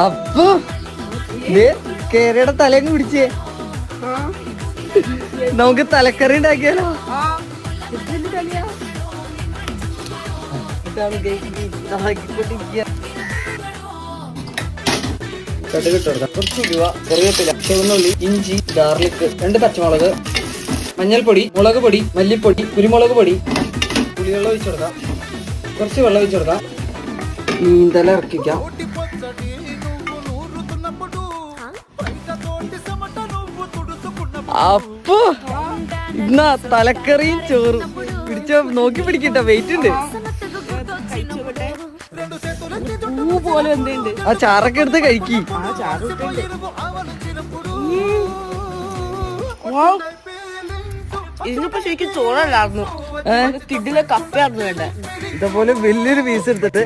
അപ്പൊ കേരയുടെ തലേന്ന് പിടിച്ചേ നമുക്ക് തലക്കറി ഉണ്ടാക്കിയാലോ? കുറച്ച് ഉലുവ, കറിവേപ്പില, ചുവന്നുള്ളി, ഇഞ്ചി, ഗാർലിക്, 2 പച്ചമുളക്, മഞ്ഞൾപ്പൊടി, മുളക് പൊടി, മല്ലിപ്പൊടി, കുരുമുളക് പൊടി, പുളിവെള്ളം ഒഴിച്ചു കൊടുക്കാം. കുറച്ച് വെള്ളം ഒഴിച്ചു കൊടുക്കാം. നീന്തല ഇറക്കിക്കാം. അപ്പൊ ഇന്നാ തലക്കറിയും ചോറും പിടിച്ച നോക്കി പിടിക്കട്ടെ. വെയിറ്റ് ഉണ്ട്. ആ ചാറൊക്കെ എടുത്ത് കഴിക്കി. ഇതിനിപ്പോ ശരിക്കും ചോറല്ലായിരുന്നു, കിഡിലെ കപ്പയായിരുന്നു വേണ്ട. ഇതേപോലെ വലിയൊരു പീസ് എടുത്തിട്ട്